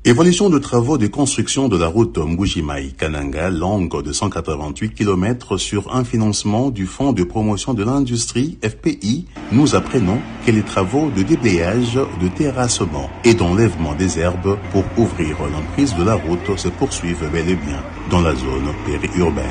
Évolution de travaux de construction de la route Mbuji-Mayi-Kananga, longue de 188 km sur un financement du Fonds de promotion de l'industrie FPI. Nous apprenons que les travaux de déblayage, de terrassement et d'enlèvement des herbes pour ouvrir l'emprise de la route se poursuivent bel et bien dans la zone périurbaine.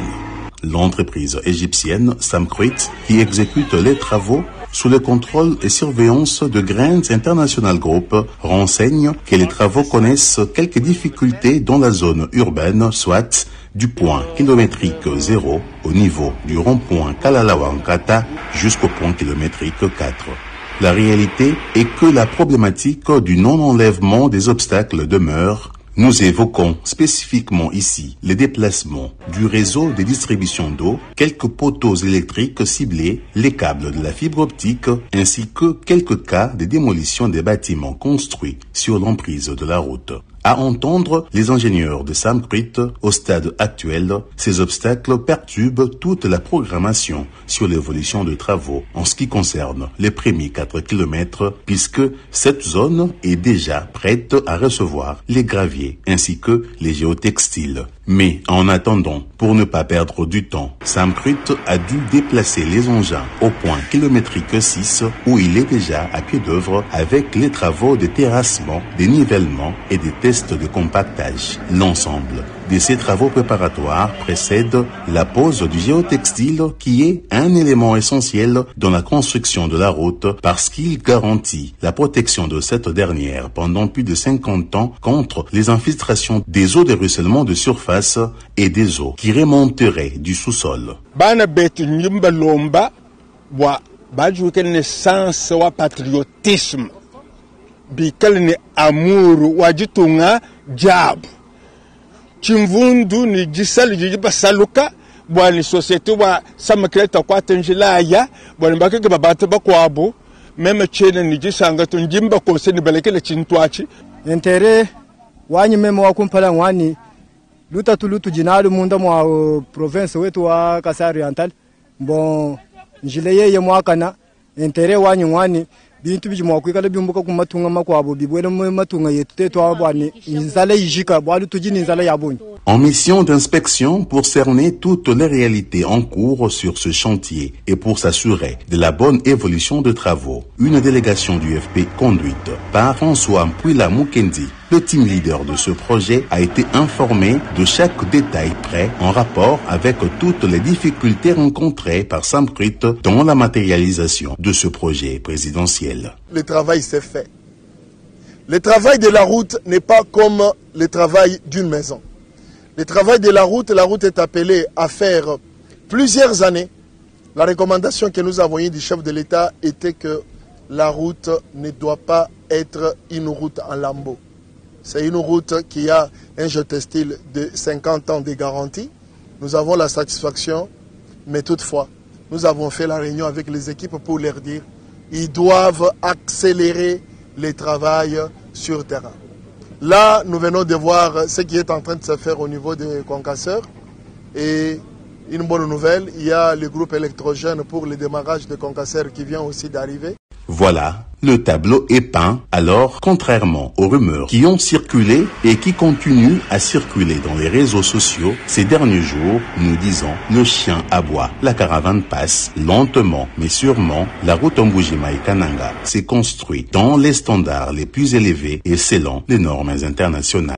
L'entreprise égyptienne Samcruit, qui exécute les travaux sous le contrôle et surveillance de Grants International Group, renseigne que les travaux connaissent quelques difficultés dans la zone urbaine, soit du point kilométrique 0 au niveau du rond-point Kalalawankata jusqu'au point kilométrique 4. La réalité est que la problématique du non-enlèvement des obstacles demeure. Nous évoquons spécifiquement ici les déplacements du réseau de distribution d'eau, quelques poteaux électriques ciblés, les câbles de la fibre optique, ainsi que quelques cas de démolition des bâtiments construits sur l'emprise de la route. À entendre les ingénieurs de Samcruit, au stade actuel, ces obstacles perturbent toute la programmation sur l'évolution des travaux en ce qui concerne les premiers 4 km, puisque cette zone est déjà prête à recevoir les graviers ainsi que les géotextiles. Mais en attendant, pour ne pas perdre du temps, Samcruit a dû déplacer les engins au point kilométrique 6 où il est déjà à pied d'œuvre avec les travaux de terrassement, de nivellement et des tests de compactage. L'ensemble de ces travaux préparatoires précède la pose du géotextile qui est un élément essentiel dans la construction de la route parce qu'il garantit la protection de cette dernière pendant plus de 50 ans contre les infiltrations des eaux de ruissellement de surface et des eaux qui remonteraient du sous-sol. Bana betu nyumba lomba wa baju kene sens wa patriotisme bikal ni amuru wajitunga jab chimvundu ni jisali jiba saluka bwani societe wa samakreta kwa tenjilaya bwani bakeke babata bakwabo meme chene ni jisanga tunjimba ko seni balekele chintwachi entere wani meme wa kumpala wani luta tulutu jinalu munda mwa province wetu wa Kasai Oriental bon njileye ye mwakana entere wani bintu bijimwa kwikala bimbuka kumatunga makwabo bibwele matunga yetu tetu abwani inzala yijika bwalu tujini inzala yabonyi. En mission d'inspection pour cerner toutes les réalités en cours sur ce chantier et pour s'assurer de la bonne évolution de travaux, une délégation du FP conduite par François Mpouila Mukendi, le team leader de ce projet, a été informé de chaque détail près en rapport avec toutes les difficultés rencontrées par Samcruit dans la matérialisation de ce projet présidentiel. Le travail s'est fait. Le travail de la route n'est pas comme le travail d'une maison. Le travail de la route est appelée à faire plusieurs années. La recommandation que nous avons eue du chef de l'État était que la route ne doit pas être une route en lambeaux. C'est une route qui a un géotextile de 50 ans de garantie. Nous avons la satisfaction, mais toutefois, nous avons fait la réunion avec les équipes pour leur dire qu'ils doivent accélérer le travail sur terrain. Là, nous venons de voir ce qui est en train de se faire au niveau des concasseurs. Et une bonne nouvelle, il y a le groupe électrogène pour le démarrage des concasseurs qui vient aussi d'arriver. Voilà, le tableau est peint. Alors, contrairement aux rumeurs qui ont circulé et qui continuent à circuler dans les réseaux sociaux ces derniers jours, nous disons le chien aboie, la caravane passe lentement mais sûrement. La route Mbuji-Mayi-Kananga s'est construite dans les standards les plus élevés et selon les normes internationales.